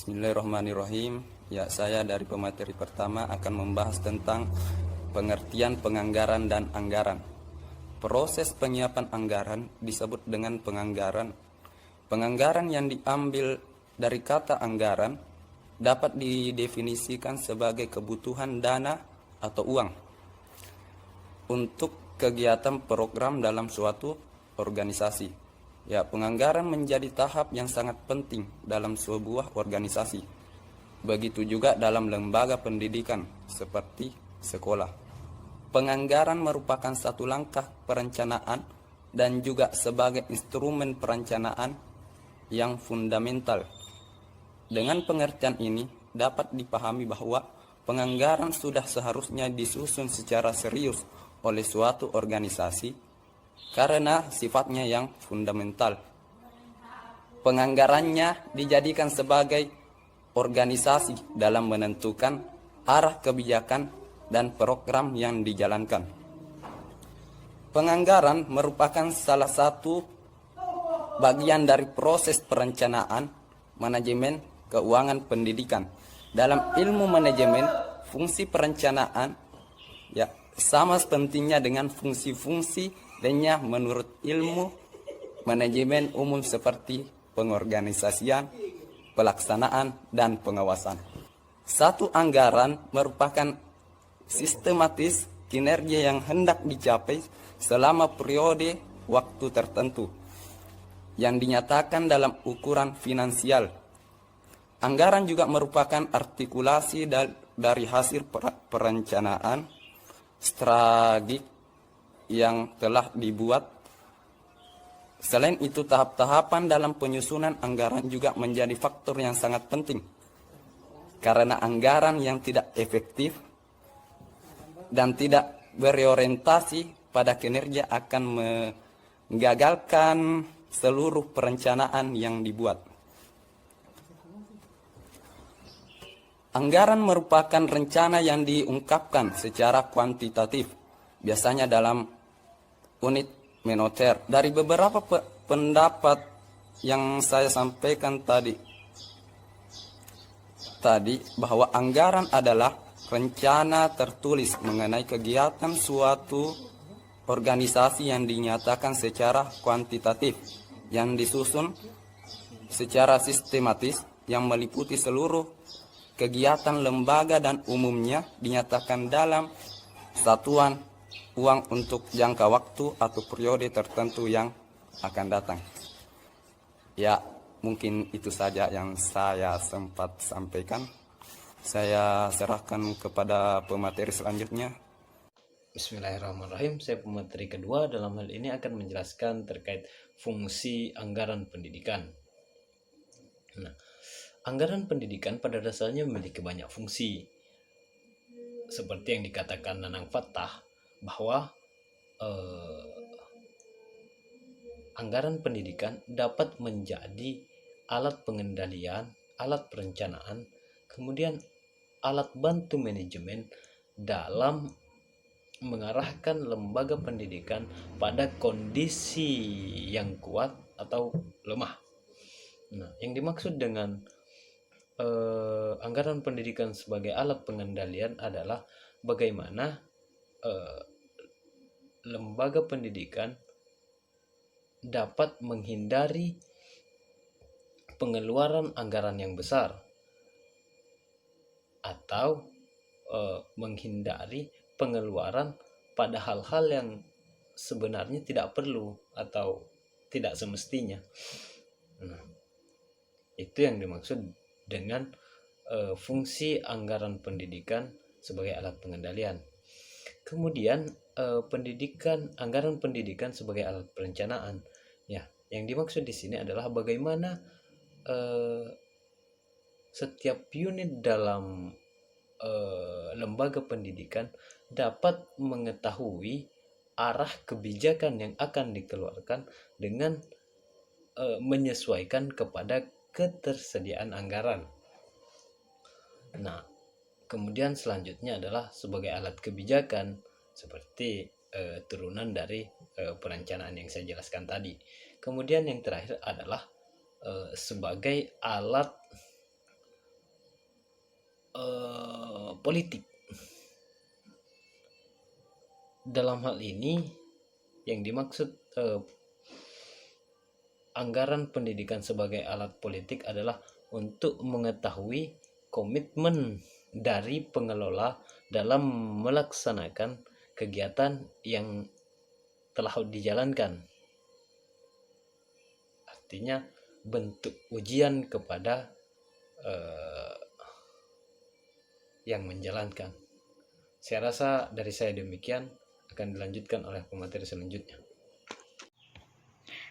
Bismillahirrahmanirrahim. Ya, saya dari pemateri pertama akan membahas tentang pengertian penganggaran dan anggaran. Proses penyiapan anggaran disebut dengan penganggaran. Penganggaran yang diambil dari kata anggaran dapat didefinisikan sebagai kebutuhan dana atau uang untuk kegiatan program dalam suatu organisasi. Ya, penganggaran menjadi tahap yang sangat penting dalam sebuah organisasi. Begitu juga dalam lembaga pendidikan seperti sekolah. Penganggaran merupakan satu langkah perencanaan dan juga sebagai instrumen perencanaan yang fundamental. Dengan pengertian ini dapat dipahami bahwa penganggaran sudah seharusnya disusun secara serius oleh suatu organisasi karena sifatnya yang fundamental. Penganggarannya dijadikan sebagai organisasi dalam menentukan arah kebijakan dan program yang dijalankan. Penganggaran merupakan salah satu bagian dari proses perencanaan manajemen keuangan pendidikan. Dalam ilmu manajemen, fungsi perencanaan ya sama pentingnya dengan fungsi-fungsi lainnya menurut ilmu manajemen umum seperti pengorganisasian, pelaksanaan, dan pengawasan. Satu anggaran merupakan sistematis kinerja yang hendak dicapai selama periode waktu tertentu yang dinyatakan dalam ukuran finansial. Anggaran juga merupakan artikulasi dari hasil perencanaan strategik yang telah dibuat. Selain itu, tahap-tahapan dalam penyusunan anggaran juga menjadi faktor yang sangat penting. Karena anggaran yang tidak efektif dan tidak berorientasi pada kinerja akan menggagalkan seluruh perencanaan yang dibuat. Anggaran merupakan rencana yang diungkapkan secara kuantitatif, biasanya dalam unit moneter. Dari beberapa pendapat yang saya sampaikan tadi bahwa anggaran adalah rencana tertulis mengenai kegiatan suatu organisasi yang dinyatakan secara kuantitatif, yang disusun secara sistematis, yang meliputi seluruh kegiatan lembaga dan umumnya dinyatakan dalam satuan uang untuk jangka waktu atau periode tertentu yang akan datang. Ya, mungkin itu saja yang saya sempat sampaikan. Saya serahkan kepada pemateri selanjutnya. Bismillahirrahmanirrahim. Saya pemateri kedua dalam hal ini akan menjelaskan terkait fungsi anggaran pendidikan. Nah, anggaran pendidikan pada dasarnya memiliki banyak fungsi. Seperti yang dikatakan Nanang Fattah, bahwa anggaran pendidikan dapat menjadi alat pengendalian, alat perencanaan, kemudian alat bantu manajemen dalam mengarahkan lembaga pendidikan pada kondisi yang kuat atau lemah. Nah, yang dimaksud dengan anggaran pendidikan sebagai alat pengendalian adalah bagaimana lembaga pendidikan dapat menghindari pengeluaran anggaran yang besar atau menghindari pengeluaran pada hal-hal yang sebenarnya tidak perlu atau tidak semestinya. Nah, itu yang dimaksud dengan fungsi anggaran pendidikan sebagai alat pengendalian. Kemudian anggaran pendidikan sebagai alat perencanaan. Ya, yang dimaksud di sini adalah bagaimana setiap unit dalam lembaga pendidikan dapat mengetahui arah kebijakan yang akan dikeluarkan dengan menyesuaikan kepada ketersediaan anggaran. Nah, kemudian selanjutnya adalah sebagai alat kebijakan seperti turunan dari perencanaan yang saya jelaskan tadi. Kemudian yang terakhir adalah sebagai alat politik. Dalam hal ini yang dimaksud anggaran pendidikan sebagai alat politik adalah untuk mengetahui komitmen dari pengelola dalam melaksanakan kegiatan yang telah dijalankan. Artinya bentuk ujian kepada yang menjalankan. Saya rasa dari saya demikian, akan dilanjutkan oleh pemateri selanjutnya.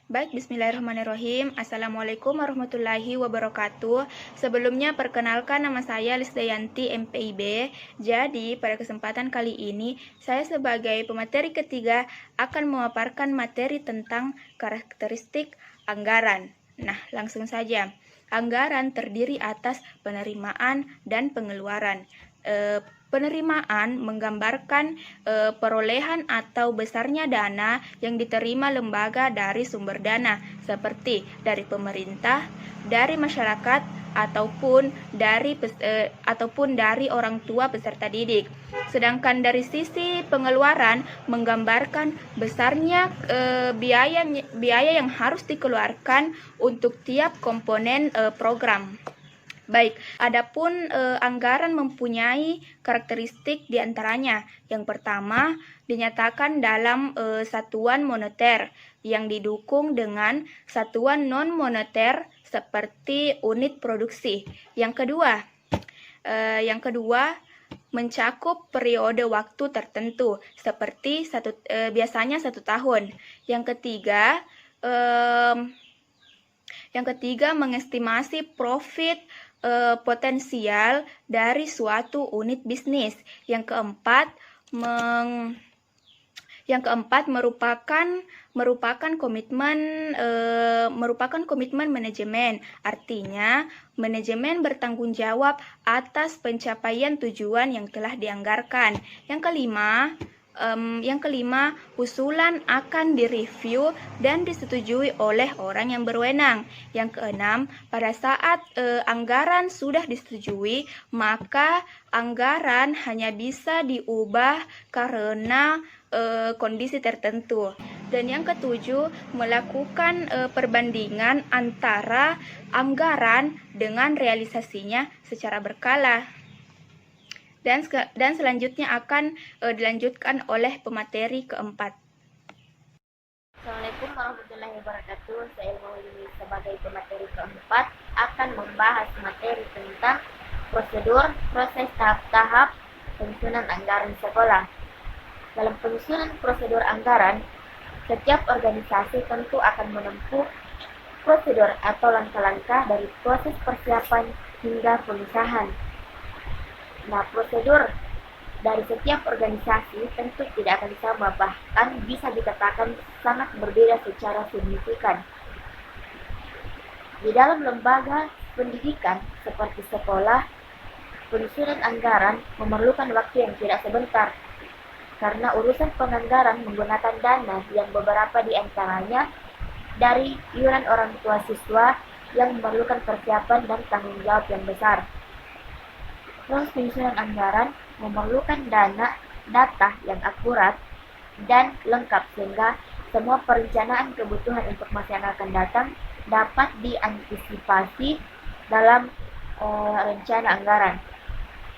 Baik, bismillahirrahmanirrahim. Assalamualaikum warahmatullahi wabarakatuh. Sebelumnya perkenalkan, nama saya Lisdayanti MPIB. Jadi pada kesempatan kali ini saya sebagai pemateri ketiga akan memaparkan materi tentang karakteristik anggaran. Nah, langsung saja. Anggaran terdiri atas penerimaan dan pengeluaran. Penerimaan menggambarkan perolehan atau besarnya dana yang diterima lembaga dari sumber dana seperti dari pemerintah, dari masyarakat, ataupun dari orang tua peserta didik. Sedangkan dari sisi pengeluaran menggambarkan besarnya biaya yang harus dikeluarkan untuk tiap komponen program. Baik, adapun anggaran mempunyai karakteristik diantaranya. Yang pertama, dinyatakan dalam satuan moneter yang didukung dengan satuan non-moneter seperti unit produksi. Yang kedua, mencakup periode waktu tertentu seperti biasanya 1 tahun. Yang ketiga, mengestimasi profit potensial dari suatu unit bisnis. Yang keempat merupakan komitmen manajemen. Artinya, manajemen bertanggung jawab atas pencapaian tujuan yang telah dianggarkan. Yang kelima, usulan akan direview dan disetujui oleh orang yang berwenang. Yang keenam, pada saat anggaran sudah disetujui, maka anggaran hanya bisa diubah karena kondisi tertentu. Dan yang ketujuh, melakukan perbandingan antara anggaran dengan realisasinya secara berkala. Dan selanjutnya akan dilanjutkan oleh pemateri keempat. Assalamualaikum warahmatullahi wabarakatuh. Saya Maulini sebagai pemateri keempat akan membahas materi tentang proses tahap-tahap penyusunan anggaran sekolah. Dalam penyusunan prosedur anggaran, setiap organisasi tentu akan menempuh prosedur atau langkah-langkah dari proses persiapan hingga pengusahaan. Nah, prosedur dari setiap organisasi tentu tidak akan sama, bahkan bisa dikatakan sangat berbeda secara signifikan. Di dalam lembaga pendidikan seperti sekolah, penyusunan anggaran memerlukan waktu yang tidak sebentar, karena urusan penganggaran menggunakan dana yang beberapa di antaranya dari iuran orang tua siswa yang memerlukan persiapan dan tanggung jawab yang besar. Terus penyusunan anggaran memerlukan data yang akurat dan lengkap sehingga semua perencanaan kebutuhan untuk masa yang akan datang dapat diantisipasi dalam rencana anggaran.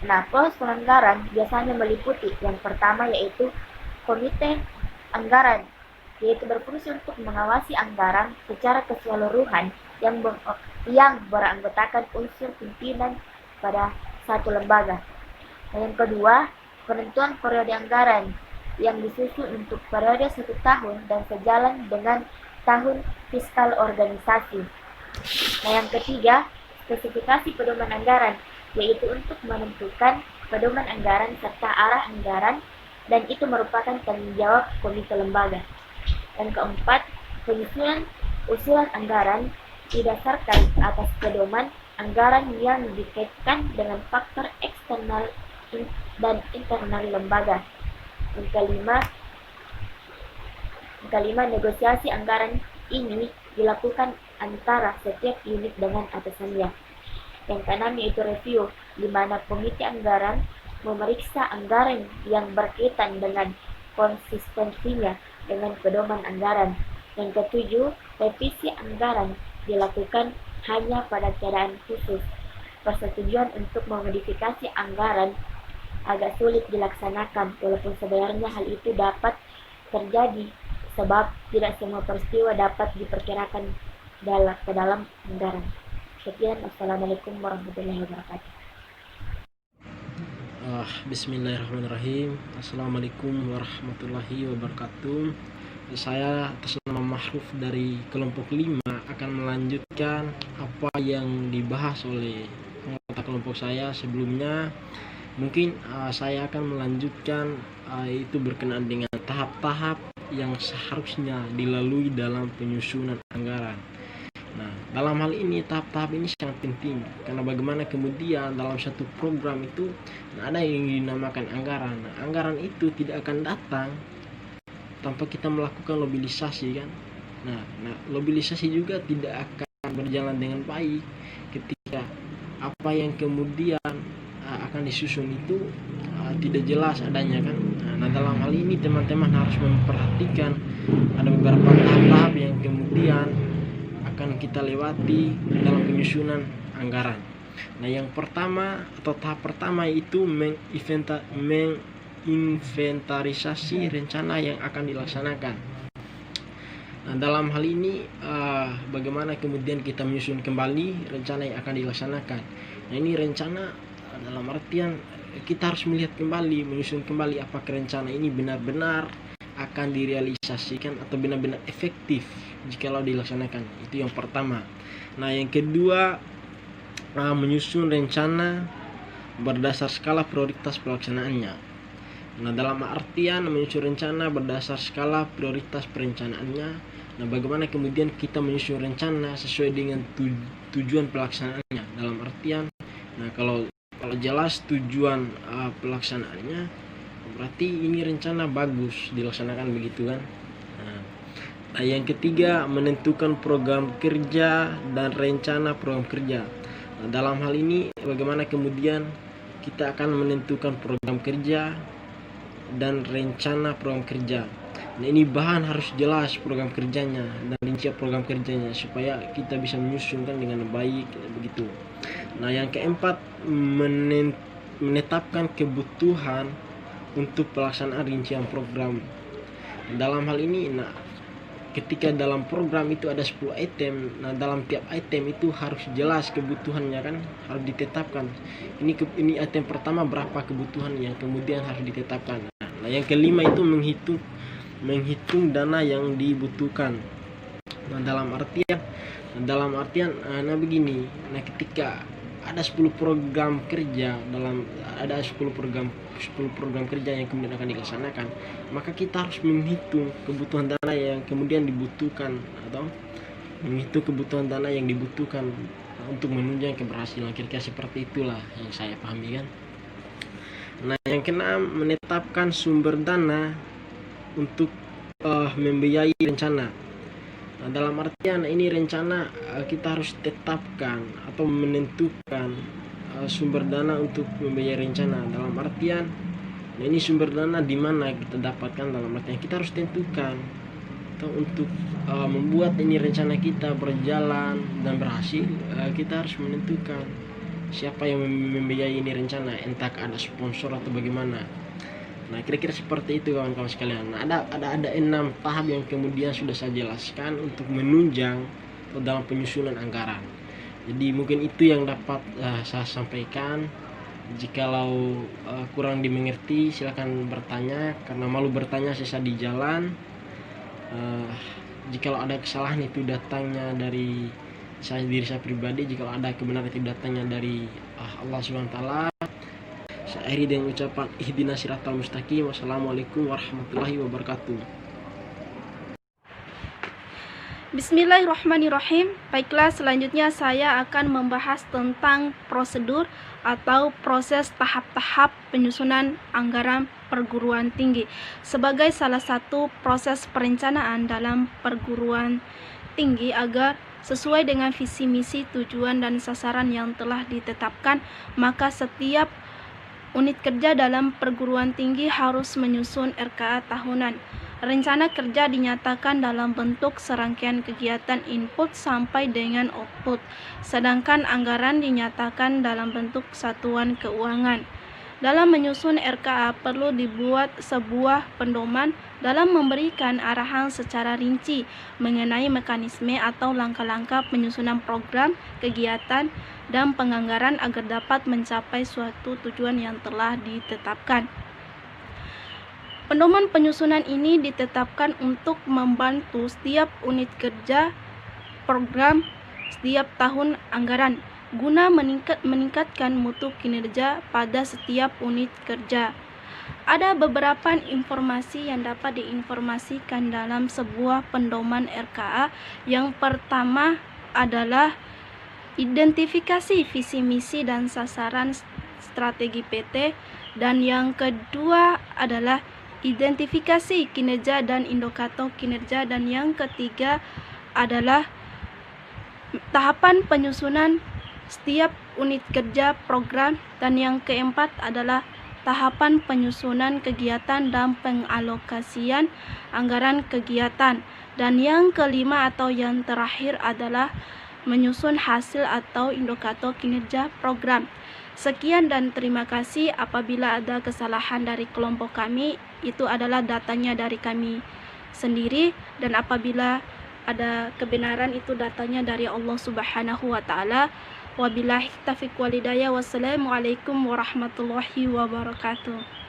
Nah, proses penganggaran biasanya meliputi yang pertama yaitu komite anggaran, yaitu berfungsi untuk mengawasi anggaran secara keseluruhan yang beranggotakan unsur pimpinan pada satu lembaga. Dan yang kedua, penentuan periode anggaran yang disusun untuk periode 1 tahun dan sejalan dengan tahun fiskal organisasi. Nah, yang ketiga, spesifikasi pedoman anggaran, yaitu untuk menentukan pedoman anggaran serta arah anggaran, dan itu merupakan tanggung jawab komite lembaga. Yang keempat, penyusunan usulan anggaran didasarkan atas pedoman anggaran yang dikaitkan dengan faktor eksternal dan internal lembaga. Yang kelima, negosiasi anggaran ini dilakukan antara setiap unit dengan atasannya. Yang keenam yaitu review. di mana komite anggaran memeriksa anggaran yang berkaitan dengan konsistensinya dengan pedoman anggaran. Yang ketujuh, revisi anggaran dilakukan hanya pada keadaan khusus. Persetujuan untuk memodifikasi anggaran agak sulit dilaksanakan, walaupun sebenarnya hal itu dapat terjadi sebab tidak semua peristiwa dapat diperkirakan ke dalam anggaran. Sekian, Assalamualaikum warahmatullahi wabarakatuh. Bismillahirrahmanirrahim. Assalamualaikum warahmatullahi wabarakatuh. Saya atas nama Mahruf dari kelompok 5 akan melanjutkan apa yang dibahas oleh anggota kelompok saya sebelumnya. Mungkin saya akan melanjutkan itu berkenaan dengan tahap-tahap yang seharusnya dilalui dalam penyusunan anggaran. Nah, dalam hal ini tahap-tahap ini sangat penting karena bagaimana kemudian dalam satu program itu ada yang dinamakan anggaran. Nah, anggaran itu tidak akan datang tanpa kita melakukan mobilisasi kan. Nah, mobilisasi juga tidak akan berjalan dengan baik ketika apa yang kemudian akan disusun itu tidak jelas adanya kan. Nah, dalam hal ini teman-teman harus memperhatikan ada beberapa tahap-tahap yang kemudian akan kita lewati dalam penyusunan anggaran. Nah, yang pertama atau tahap pertama itu menginventarisasi rencana yang akan dilaksanakan. Nah, dalam hal ini bagaimana kemudian kita menyusun kembali rencana yang akan dilaksanakan. Nah, ini rencana dalam artian kita harus melihat kembali, menyusun kembali apakah rencana ini benar-benar akan direalisasikan atau benar-benar efektif jikalau dilaksanakan. Itu yang pertama. Nah, yang kedua, menyusun rencana berdasar skala prioritas pelaksanaannya. Nah, dalam artian menyusun rencana berdasar skala prioritas perencanaannya. Nah, bagaimana kemudian kita menyusun rencana sesuai dengan tujuan pelaksanaannya. Dalam artian, nah kalau jelas tujuan pelaksanaannya, berarti ini rencana bagus dilaksanakan begitu kan. Nah, yang ketiga, menentukan program kerja dan rencana program kerja. Nah, dalam hal ini bagaimana kemudian kita akan menentukan program kerja dan rencana program kerja. Nah, ini bahan harus jelas program kerjanya dan rincian program kerjanya supaya kita bisa menyusunkan dengan baik begitu. Nah, yang keempat, menetapkan kebutuhan untuk pelaksanaan rincian program. Dalam hal ini, nah ketika dalam program itu ada 10 item, nah dalam tiap item itu harus jelas kebutuhannya kan, harus ditetapkan. Ini item pertama berapa kebutuhan yang kemudian harus ditetapkan. Nah, yang kelima itu menghitung dana yang dibutuhkan. Nah, dalam artian begini. Nah, ketika ada 10 program kerja ada 10 program kerja yang kemudian akan dilaksanakan, maka kita harus menghitung kebutuhan dana yang kemudian dibutuhkan atau menghitung kebutuhan dana yang dibutuhkan untuk menunjang keberhasilan. Kira-kira seperti itulah yang saya pahami kan. Nah, yang keenam, menetapkan sumber dana untuk membiayai rencana. Nah, dalam artian ini rencana kita harus tetapkan atau menentukan sumber dana untuk membiayai rencana. Dalam artian ini sumber dana di mana kita dapatkan, dalam artian kita harus tentukan atau untuk membuat ini rencana kita berjalan dan berhasil, kita harus menentukan siapa yang membiayai ini rencana, entah ada sponsor atau bagaimana. Nah, kira-kira seperti itu kawan-kawan sekalian. Nah, ada 6 tahap yang kemudian sudah saya jelaskan untuk menunjang atau dalam penyusunan anggaran. Jadi mungkin itu yang dapat saya sampaikan. Jikalau kurang dimengerti silakan bertanya, karena malu bertanya sisa di jalan. Jikalau ada kesalahan itu datangnya dari diri saya pribadi, jikalau ada kebenaran itu datangnya dari Allah SWT. Saya akhiri dengan ucapan ihdinas siratal mustaqim. Wassalamualaikum warahmatullahi wabarakatuh. Bismillahirrahmanirrahim. Baiklah, selanjutnya saya akan membahas tentang prosedur atau proses tahap-tahap penyusunan anggaran perguruan tinggi sebagai salah satu proses perencanaan dalam perguruan tinggi agar sesuai dengan visi misi, tujuan, dan sasaran yang telah ditetapkan, maka setiap unit kerja dalam perguruan tinggi harus menyusun RKA tahunan. Rencana kerja dinyatakan dalam bentuk serangkaian kegiatan input sampai dengan output, sedangkan anggaran dinyatakan dalam bentuk satuan keuangan. Dalam menyusun RKA perlu dibuat sebuah pedoman dalam memberikan arahan secara rinci mengenai mekanisme atau langkah-langkah penyusunan program, kegiatan, dan penganggaran agar dapat mencapai suatu tujuan yang telah ditetapkan. Pedoman penyusunan ini ditetapkan untuk membantu setiap unit kerja program setiap tahun anggaran guna meningkatkan mutu kinerja pada setiap unit kerja. Ada beberapa informasi yang dapat diinformasikan dalam sebuah pedoman RKA. Yang pertama adalah identifikasi visi misi dan sasaran strategi PT, dan yang kedua adalah identifikasi kinerja dan indikator kinerja, dan yang ketiga adalah tahapan penyusunan setiap unit kerja program, dan yang keempat adalah tahapan penyusunan kegiatan dan pengalokasian anggaran kegiatan, dan yang kelima atau yang terakhir adalah menyusun hasil atau indikator kinerja program. Sekian dan terima kasih. Apabila ada kesalahan dari kelompok kami, itu adalah datanya dari kami sendiri, dan apabila ada kebenaran itu datanya dari Allah Subhanahu wa taala. Wabillahi taufiq wal hidayah. Wassalamualaikum warahmatullahi wabarakatuh.